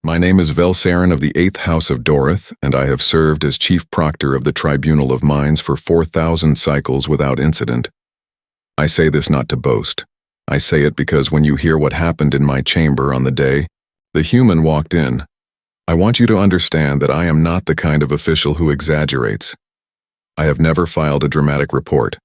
My name is Velsarin of the 8th House of Dorith, and I have served as Chief Proctor of the Tribunal of Minds for 4,000 cycles without incident. I say this not to boast. I say it because when you hear what happened in my chamber on the day the human walked in, I want you to understand that I am not the kind of official who exaggerates. I have never filed a dramatic report.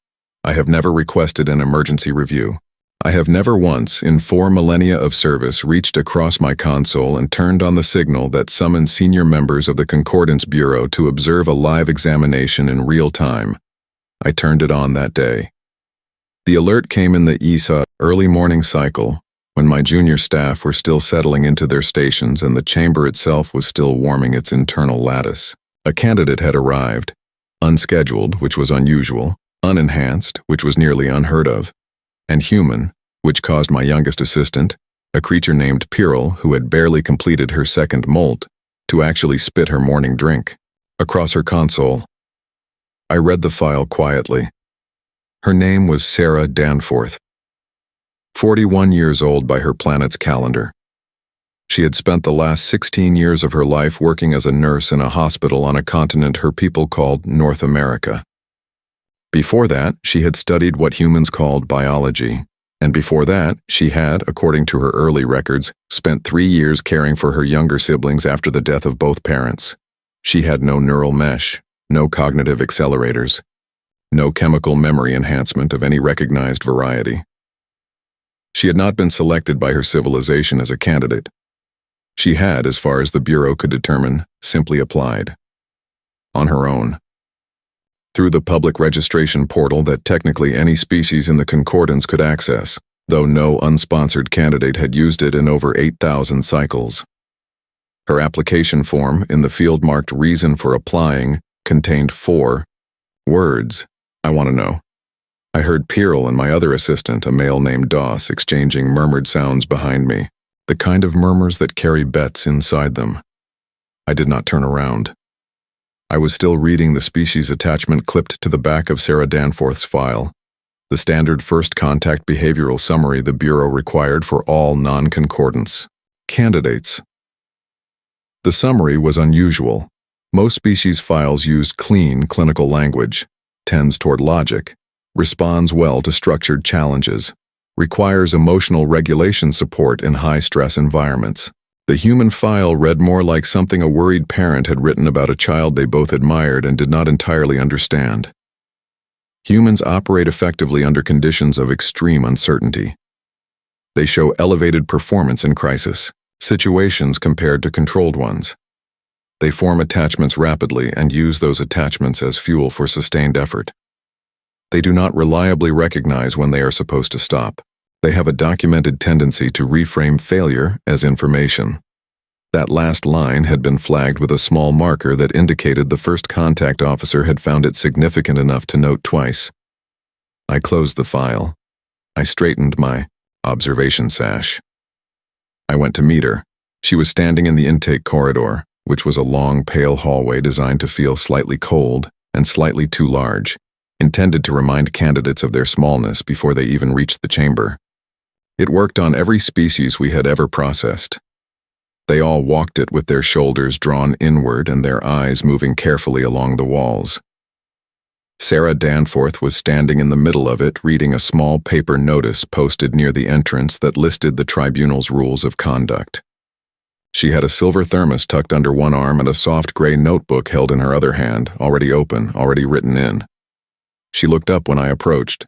I have never requested an emergency review. I have never once, in 4 millennia of service, reached across my console and turned on the signal that summoned senior members of the Concordance Bureau to observe a live examination in real time. I turned it on that day. The alert came in the ESA early morning cycle, when my junior staff were still settling into their stations and the chamber itself was still warming its internal lattice. A candidate had arrived, unscheduled, which was unusual, unenhanced, which was nearly unheard of, and human, which caused my youngest assistant, a creature named Piril, who had barely completed her second molt, to actually spit her morning drink across her console. I read the file quietly. Her name was Sarah Danforth, 41 years old by her planet's calendar. She had spent the last 16 years of her life working as a nurse in a hospital on a continent her people called North America. Before that, she had studied what humans called biology, and before that, she had, according to her early records, spent 3 years caring for her younger siblings after the death of both parents. She had no neural mesh, no cognitive accelerators, no chemical memory enhancement of any recognized variety. She had not been selected by her civilization as a candidate. She had, as far as the Bureau could determine, simply applied. On her own. Through the public registration portal that technically any species in the Concordance could access, though no unsponsored candidate had used it in over 8,000 cycles. Her application form, in the field marked Reason for Applying, contained 4 words. I want to know. I heard Piril and my other assistant, a male named Doss, exchanging murmured sounds behind me, the kind of murmurs that carry bets inside them. I did not turn around. I was still reading the species attachment clipped to the back of Sarah Danforth's file, the standard first contact behavioral summary the Bureau required for all non-concordance candidates. The summary was unusual. Most species files used clean clinical language, tends toward logic, responds well to structured challenges, requires emotional regulation support in high-stress environments. The human file read more like something a worried parent had written about a child they both admired and did not entirely understand. Humans operate effectively under conditions of extreme uncertainty. They show elevated performance in crisis situations compared to controlled ones. They form attachments rapidly and use those attachments as fuel for sustained effort. They do not reliably recognize when they are supposed to stop. They have a documented tendency to reframe failure as information. That last line had been flagged with a small marker that indicated the first contact officer had found it significant enough to note twice. I closed the file. I straightened my observation sash. I went to meet her. She was standing in the intake corridor, which was a long, pale hallway designed to feel slightly cold and slightly too large, intended to remind candidates of their smallness before they even reached the chamber. It worked on every species we had ever processed. They all walked it with their shoulders drawn inward and their eyes moving carefully along the walls. Sarah Danforth was standing in the middle of it, reading a small paper notice posted near the entrance that listed the tribunal's rules of conduct. She had a silver thermos tucked under one arm and a soft gray notebook held in her other hand, already open, already written in. She looked up when I approached.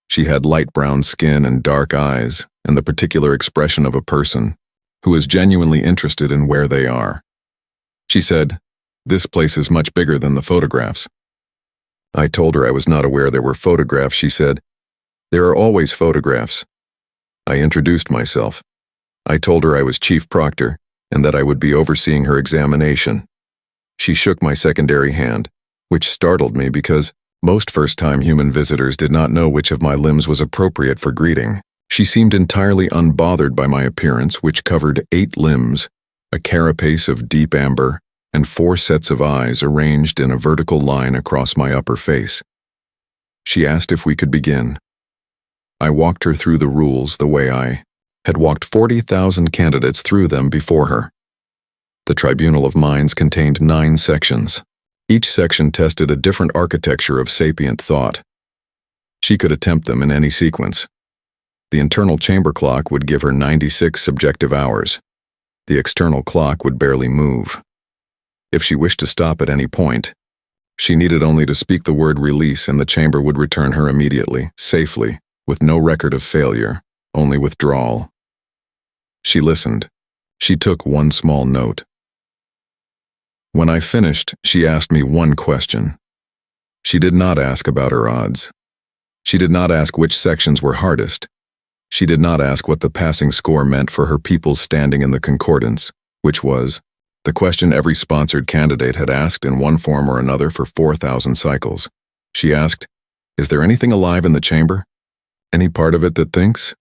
She had light brown skin and dark eyes, and the particular expression of a person who is genuinely interested in where they are. She said, "This place is much bigger than the photographs." I told her I was not aware there were photographs. She said, "There are always photographs." I introduced myself. I told her I was Chief Proctor and that I would be overseeing her examination. She shook my secondary hand, which startled me because most first-time human visitors did not know which of my limbs was appropriate for greeting. She seemed entirely unbothered by my appearance, which covered 8 limbs, a carapace of deep amber, and 4 sets of eyes arranged in a vertical line across my upper face. She asked if we could begin. I walked her through the rules the way I had walked 40,000 candidates through them before her. The Tribunal of Minds contained 9 sections. Each section tested a different architecture of sapient thought. She could attempt them in any sequence. The internal chamber clock would give her 96 subjective hours. The external clock would barely move. If she wished to stop at any point, she needed only to speak the word release and the chamber would return her immediately, safely, with no record of failure, only withdrawal. She listened. She took one small note. When I finished, she asked me one question. She did not ask about her odds. She did not ask which sections were hardest. She did not ask what the passing score meant for her people's standing in the concordance, which was the question every sponsored candidate had asked in one form or another for 4,000 cycles. She asked, "Is there anything alive in the chamber? Any part of it that thinks?"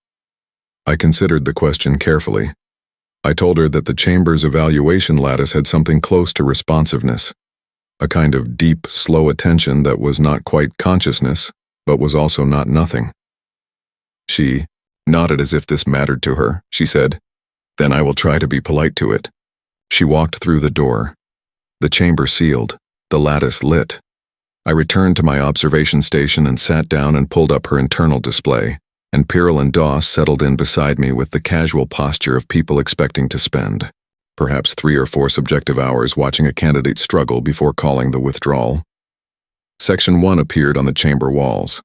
I considered the question carefully. I told her that the chamber's evaluation lattice had something close to responsiveness, a kind of deep, slow attention that was not quite consciousness, but was also not nothing. She nodded as if this mattered to her. She said, "Then I will try to be polite to it." She walked through the door. The chamber sealed, the lattice lit. I returned to my observation station and sat down and pulled up her internal display, and Pyrrell and Doss settled in beside me with the casual posture of people expecting to spend perhaps 3 or 4 subjective hours watching a candidate struggle before calling the withdrawal. Section 1 appeared on the chamber walls.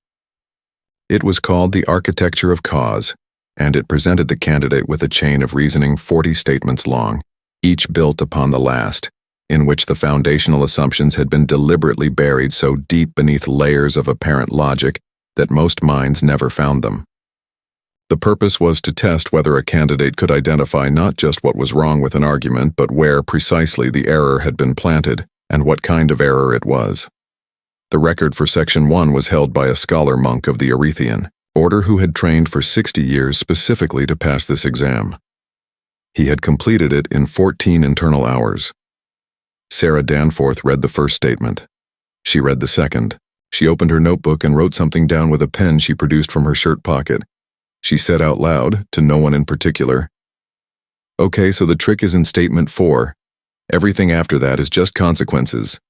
It was called the Architecture of Cause, and it presented the candidate with a chain of reasoning 40 statements long, each built upon the last, in which the foundational assumptions had been deliberately buried so deep beneath layers of apparent logic that most minds never found them. The purpose was to test whether a candidate could identify not just what was wrong with an argument, but where precisely the error had been planted, and what kind of error it was. The record for Section 1 was held by a scholar monk of the Erethean order who had trained for 60 years specifically to pass this exam. He had completed it in 14 internal hours. Sarah Danforth read the first statement. She read the second. She opened her notebook and wrote something down with a pen she produced from her shirt pocket. She said out loud, to no one in particular, "Okay, so the trick is in Statement 4. Everything after that is just consequences."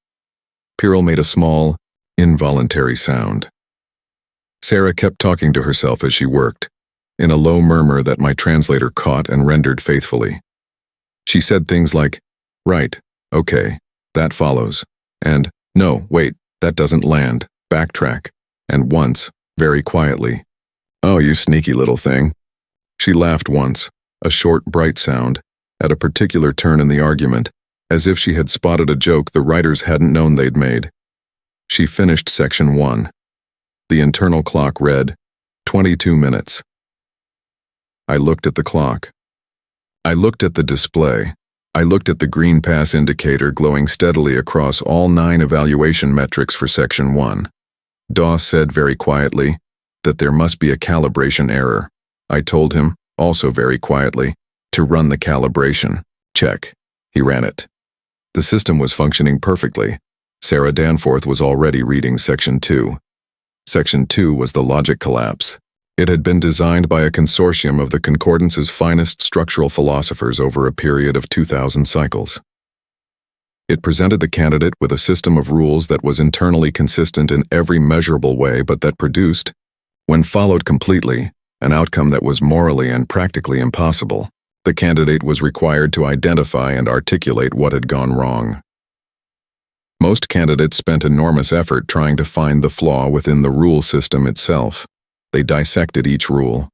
Pyrrell made a small, involuntary sound. Sarah kept talking to herself as she worked, in a low murmur that my translator caught and rendered faithfully. She said things like, "Right, okay, that follows," and "No, wait, that doesn't land, backtrack," and once, very quietly, "Oh, you sneaky little thing." She laughed once, a short, bright sound, at a particular turn in the argument, as if she had spotted a joke the writers hadn't known they'd made. She finished Section 1. The internal clock read, 22 minutes. I looked at the clock. I looked at the display. I looked at the green pass indicator glowing steadily across all 9 evaluation metrics for Section 1. Doss said very quietly that there must be a calibration error. I told him, also very quietly, to run the calibration. Check. He ran it. The system was functioning perfectly. Sarah Danforth was already reading Section 2. Section 2 was the logic collapse. It had been designed by a consortium of the Concordance's finest structural philosophers over a period of 2,000 cycles. It presented the candidate with a system of rules that was internally consistent in every measurable way, but that produced, when followed completely, an outcome that was morally and practically impossible. The candidate was required to identify and articulate what had gone wrong. Most candidates spent enormous effort trying to find the flaw within the rule system itself. They dissected each rule.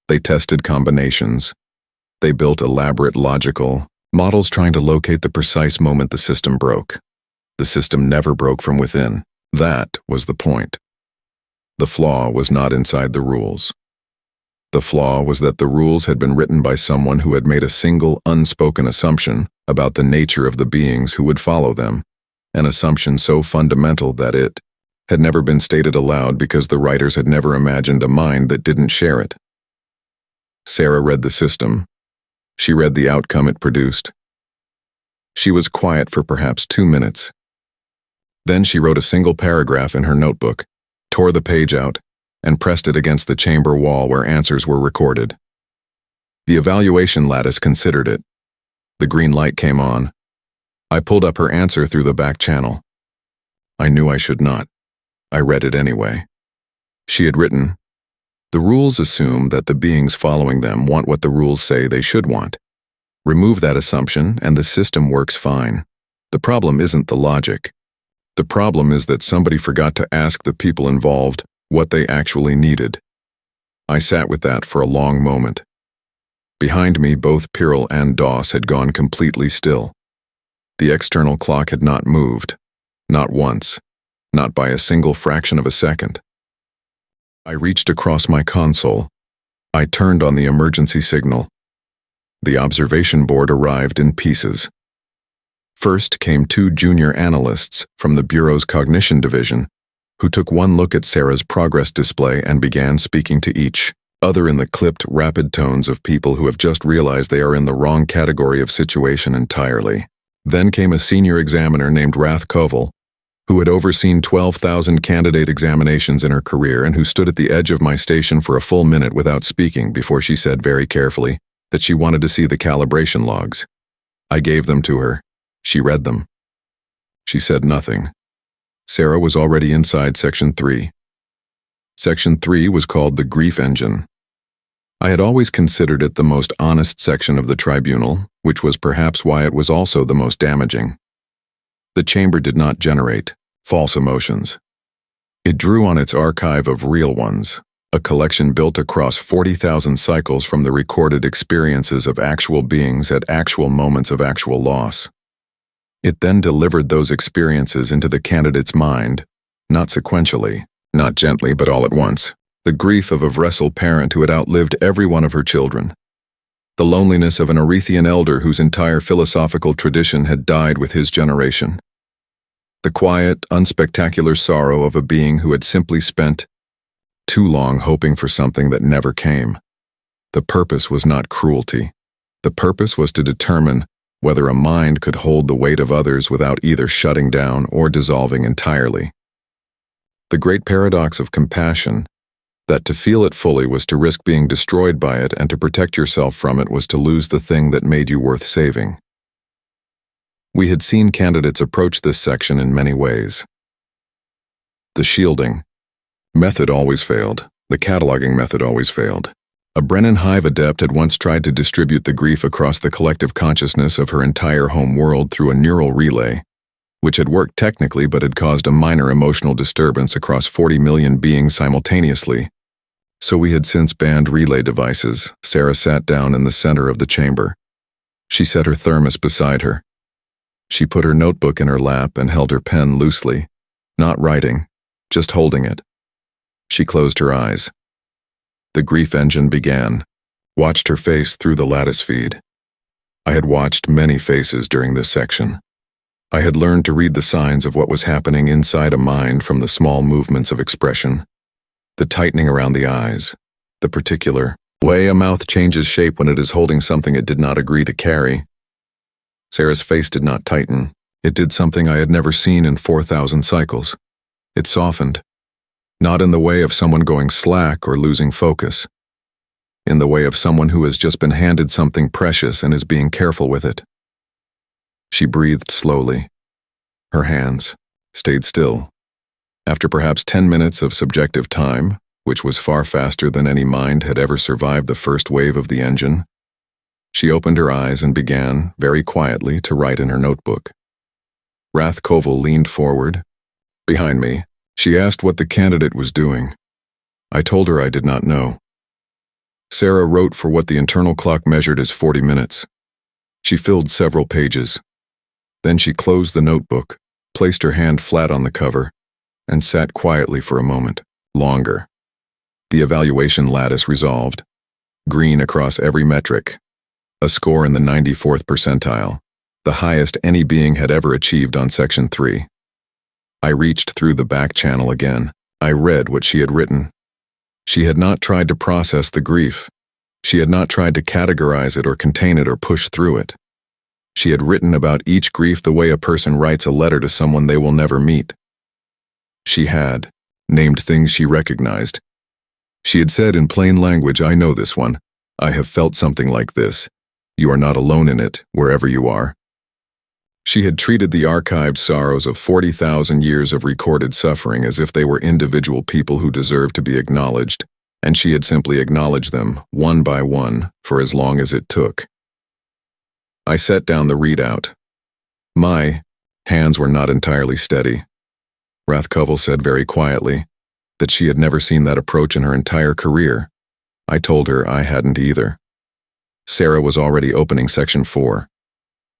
They tested combinations. They built elaborate logical models trying to locate the precise moment the system broke. The system never broke from within. That was the point. The flaw was not inside the rules. The flaw was that the rules had been written by someone who had made a single unspoken assumption about the nature of the beings who would follow them, an assumption so fundamental that it had never been stated aloud because the writers had never imagined a mind that didn't share it. Sarah read the system. She read the outcome it produced. She was quiet for perhaps 2 minutes. Then she wrote a single paragraph in her notebook, tore the page out, and pressed it against the chamber wall where answers were recorded. The evaluation lattice considered it. The green light came on, I pulled up her answer through the back channel. I knew I should not. I read it anyway. She had written, "The rules assume that the beings following them want what the rules say they should want. Remove that assumption and the system works fine. The problem isn't the logic. The problem is that somebody forgot to ask the people involved what they actually needed." I sat with that for a long moment. Behind me, both Pirrell and Doss had gone completely still. The external clock had not moved. Not once. Not by a single fraction of a second. I reached across my console. I turned on the emergency signal. The observation board arrived in pieces. First came two junior analysts from the Bureau's Cognition Division, who took one look at Sarah's progress display and began speaking to each other in the clipped, rapid tones of people who have just realized they are in the wrong category of situation entirely. Then came a senior examiner named Rath Koval, who had overseen 12,000 candidate examinations in her career and who stood at the edge of my station for a full minute without speaking before she said very carefully that she wanted to see the calibration logs. I gave them to her. She read them. She said nothing. Sarah was already inside Section 3. Section 3 was called the grief engine. I had always considered it the most honest section of the tribunal, which was perhaps why it was also the most damaging. The chamber did not generate false emotions. It drew on its archive of real ones, a collection built across 40,000 cycles from the recorded experiences of actual beings at actual moments of actual loss. It then delivered those experiences into the candidate's mind, not sequentially, not gently, but all at once. The grief of a Vressel parent who had outlived every one of her children. The loneliness of an Arethian elder whose entire philosophical tradition had died with his generation. The quiet, unspectacular sorrow of a being who had simply spent too long hoping for something that never came. The purpose was not cruelty. The purpose was to determine whether a mind could hold the weight of others without either shutting down or dissolving entirely. The great paradox of compassion, that to feel it fully was to risk being destroyed by it, and to protect yourself from it was to lose the thing that made you worth saving. We had seen candidates approach this section in many ways. The shielding method always failed. The cataloging method always failed. A Brennan Hive adept had once tried to distribute the grief across the collective consciousness of her entire home world through a neural relay, which had worked technically but had caused a minor emotional disturbance across 40 million beings simultaneously. So we had since banned relay devices. Sarah sat down in the center of the chamber. She set her thermos beside her. She put her notebook in her lap and held her pen loosely, not writing, just holding it. She closed her eyes. The grief engine began. Watched her face through the lattice feed. I had watched many faces during this section. I had learned to read the signs of what was happening inside a mind from the small movements of expression, the tightening around the eyes, the particular way a mouth changes shape when it is holding something it did not agree to carry. Sarah's face did not tighten. It did something I had never seen in 4,000 cycles. It softened, not in the way of someone going slack or losing focus, in the way of someone who has just been handed something precious and is being careful with it. She breathed slowly. Her hands stayed still. After perhaps 10 minutes of subjective time, which was far faster than any mind had ever survived the first wave of the engine, she opened her eyes and began, very quietly, to write in her notebook. Rath Koval leaned forward. Behind me, she asked what the candidate was doing. I told her I did not know. Sarah wrote for what the internal clock measured as 40 minutes. She filled several pages. Then she closed the notebook, placed her hand flat on the cover, and sat quietly for a moment, longer. The evaluation lattice resolved. Green across every metric. A score in the 94th percentile, the highest any being had ever achieved on Section 3. I reached through the back channel again. I read what she had written. She had not tried to process the grief. She had not tried to categorize it or contain it or push through it. She had written about each grief the way a person writes a letter to someone they will never meet. She had named things she recognized. She had said in plain language, "I know this one. I have felt something like this. You are not alone in it, wherever you are." She had treated the archived sorrows of 40,000 years of recorded suffering as if they were individual people who deserved to be acknowledged, and she had simply acknowledged them, one by one, for as long as it took. I set down the readout. My hands were not entirely steady. Rathkovel said very quietly that she had never seen that approach in her entire career. I told her I hadn't either. Sarah was already opening Section 4.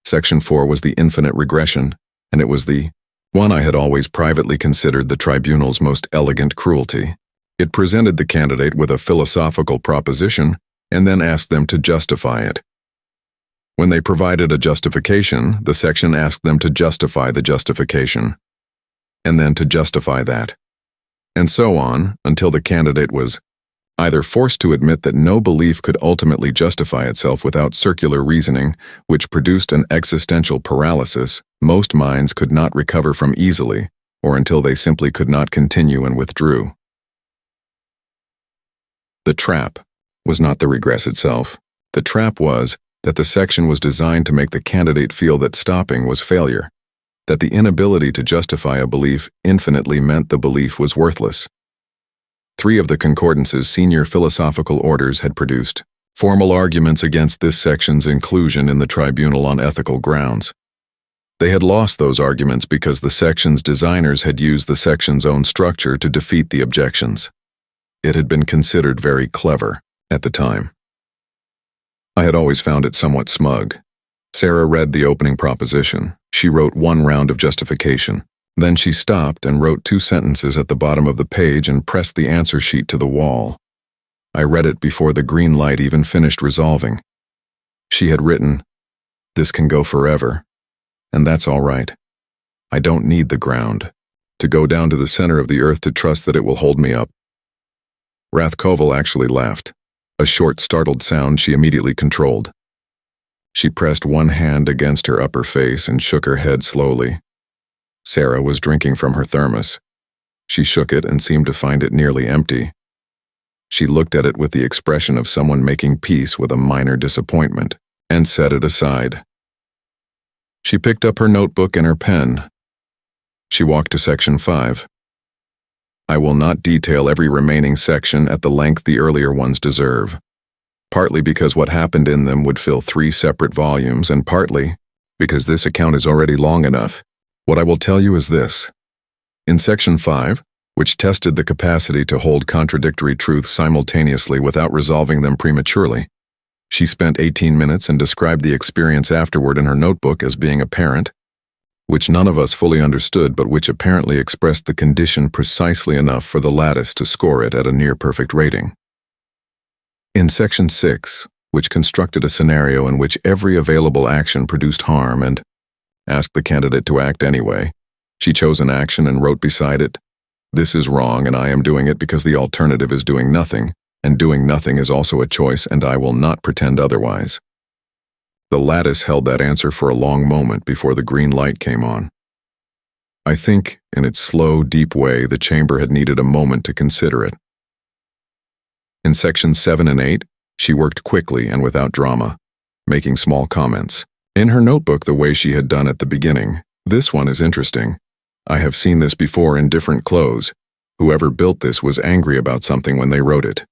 Section 4 was the infinite regression, and it was the one I had always privately considered the tribunal's most elegant cruelty. It presented the candidate with a philosophical proposition and then asked them to justify it. When they provided a justification, the section asked them to justify the justification, and then to justify that, and so on until the candidate was either forced to admit that no belief could ultimately justify itself without circular reasoning, which produced an existential paralysis most minds could not recover from easily, or until they simply could not continue and withdrew. The trap was not the regress itself. The trap was that the section was designed to make the candidate feel that stopping was failure, that the inability to justify a belief infinitely meant the belief was worthless. 3 of the Concordance's senior philosophical orders had produced formal arguments against this section's inclusion in the tribunal on ethical grounds. They had lost those arguments because the section's designers had used the section's own structure to defeat the objections. It had been considered very clever at the time. I had always found it somewhat smug. Sarah read the opening proposition. She wrote 1 round of justification. Then she stopped and wrote 2 sentences at the bottom of the page and pressed the answer sheet to the wall. I read it before the green light even finished resolving. She had written, "This can go forever, and that's all right. I don't need the ground to go down to the center of the earth to trust that it will hold me up." Rathkovel actually laughed, a short, startled sound she immediately controlled. She pressed one hand against her upper face and shook her head slowly. Sarah was drinking from her thermos. She shook it and seemed to find it nearly empty. She looked at it with the expression of someone making peace with a minor disappointment, and set it aside. She picked up her notebook and her pen. She walked to Section 5. I will not detail every remaining section at the length the earlier ones deserve, partly because what happened in them would fill 3 separate volumes, and partly because this account is already long enough. What I will tell you is this. In Section 5, which tested the capacity to hold contradictory truths simultaneously without resolving them prematurely, she spent 18 minutes and described the experience afterward in her notebook as being apparent, which none of us fully understood but which apparently expressed the condition precisely enough for the lattice to score it at a near-perfect rating. In Section 6, which constructed a scenario in which every available action produced harm and asked the candidate to act anyway, she chose an action and wrote beside it, "This is wrong and I am doing it because the alternative is doing nothing, and doing nothing is also a choice and I will not pretend otherwise." The lattice held that answer for a long moment before the green light came on. I think, in its slow, deep way, the chamber had needed a moment to consider it. In Sections 7 and 8, she worked quickly and without drama, making small comments. In her notebook the way she had done at the beginning. This one is interesting. I have seen this before in different clothes. Whoever built this was angry about something when they wrote it.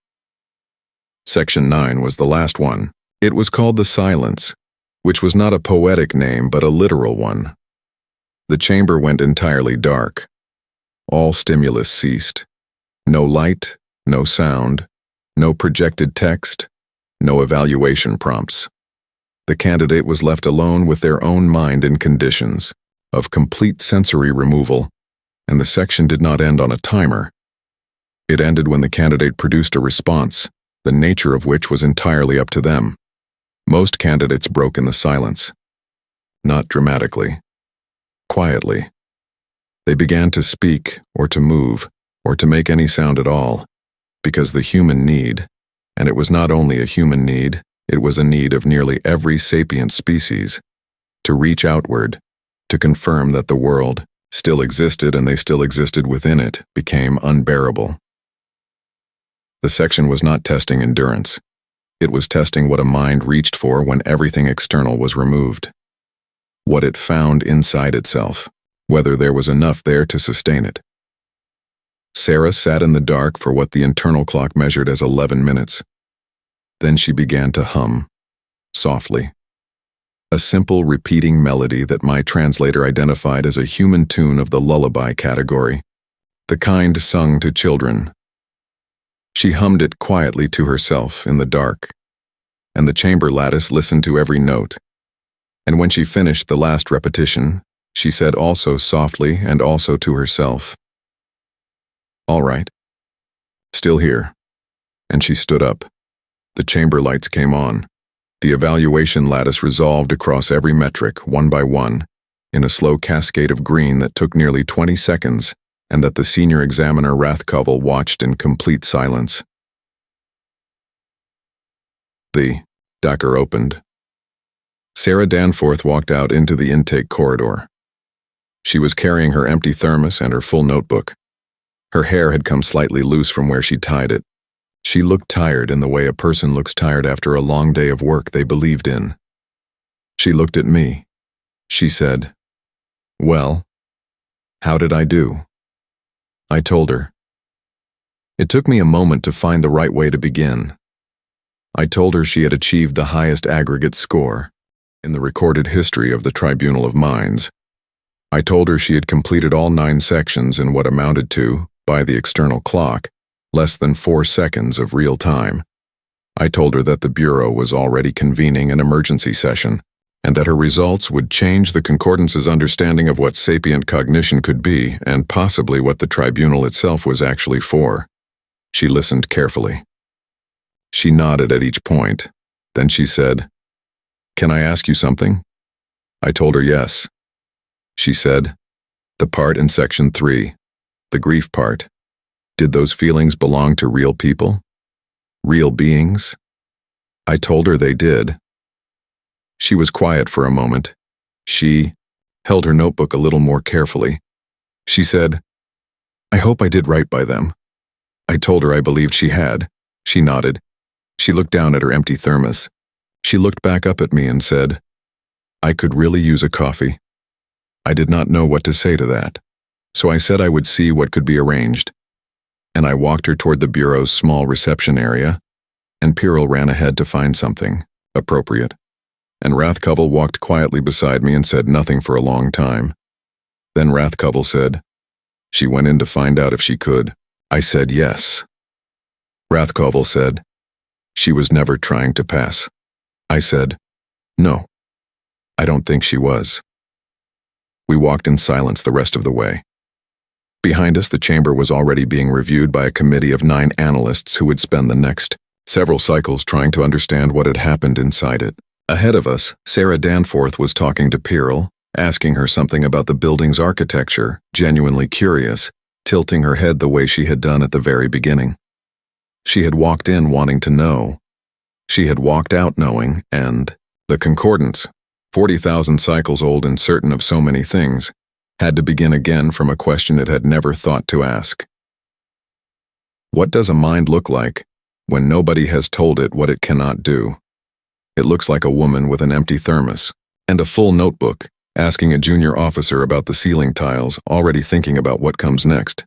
Section 9 was the last one. It was called the Silence, which was not a poetic name but a literal one. The chamber went entirely dark. All stimulus ceased. No light, no sound, no projected text, no evaluation prompts. The candidate was left alone with their own mind in conditions of complete sensory removal, and the section did not end on a timer. It ended when the candidate produced a response, the nature of which was entirely up to them. Most candidates broke in the silence. Not dramatically. Quietly. They began to speak, or to move, or to make any sound at all, because the human need, and it was not only a human need, it was a need of nearly every sapient species, to reach outward, to confirm that the world still existed and they still existed within it, became unbearable. The section was not testing endurance. It was testing what a mind reached for when everything external was removed. what it found inside itself, whether there was enough there to sustain it. Sarah sat in the dark for what the internal clock measured as 11 minutes. Then she began to hum, softly. A simple, repeating melody that my translator identified as a human tune of the lullaby category, the kind sung to children. She hummed it quietly to herself in the dark, and the chamber lattice listened to every note. And when she finished the last repetition, she said also softly and also to herself, "All right. Still here." And she stood up. The chamber lights came on. The evaluation lattice resolved across every metric, one by one, in a slow cascade of green that took nearly 20 seconds, and that the senior examiner Rathkovel watched in complete silence. The Dacker opened. Sarah Danforth walked out into the intake corridor. She was carrying her empty thermos and her full notebook. Her hair had come slightly loose from where she tied it. She looked tired in the way a person looks tired after a long day of work they believed in. She looked at me. She said, "Well, how did I do?" I told her. It took me a moment to find the right way to begin. I told her she had achieved the highest aggregate score in the recorded history of the Tribunal of Minds. I told her she had completed all 9 sections in what amounted to, by the external clock, less than 4 seconds of real time. I told her that the Bureau was already convening an emergency session, and that her results would change the Concordance's understanding of what sapient cognition could be and possibly what the tribunal itself was actually for. She listened carefully. She nodded at each point. Then she said, "Can I ask you something?" I told her yes. She said, "The part in section 3, the grief part, did those feelings belong to real people? Real beings?" I told her they did. She was quiet for a moment. She held her notebook a little more carefully. She said, "I hope I did right by them." I told her I believed she had. She nodded. She looked down at her empty thermos. She looked back up at me and said, "I could really use a coffee." I did not know what to say to that, so I said I would see what could be arranged. And I walked her toward the Bureau's small reception area, and Pirrell ran ahead to find something appropriate. And Rathkovel walked quietly beside me and said nothing for a long time. Then Rathkovel said, "She went in to find out if she could." I said yes. Rathkovel said, "She was never trying to pass." I said, "No, I don't think she was." We walked in silence the rest of the way. Behind us, the chamber was already being reviewed by a committee of 9 analysts who would spend the next several cycles trying to understand what had happened inside it. Ahead of us, Sarah Danforth was talking to Pirrell, asking her something about the building's architecture, genuinely curious, tilting her head the way she had done at the very beginning. She had walked in wanting to know. She had walked out knowing, and the Concordance, 40,000 cycles old and certain of so many things, had to begin again from a question it had never thought to ask. What does a mind look like when nobody has told it what it cannot do? It looks like a woman with an empty thermos and a full notebook, asking a junior officer about the ceiling tiles, already thinking about what comes next.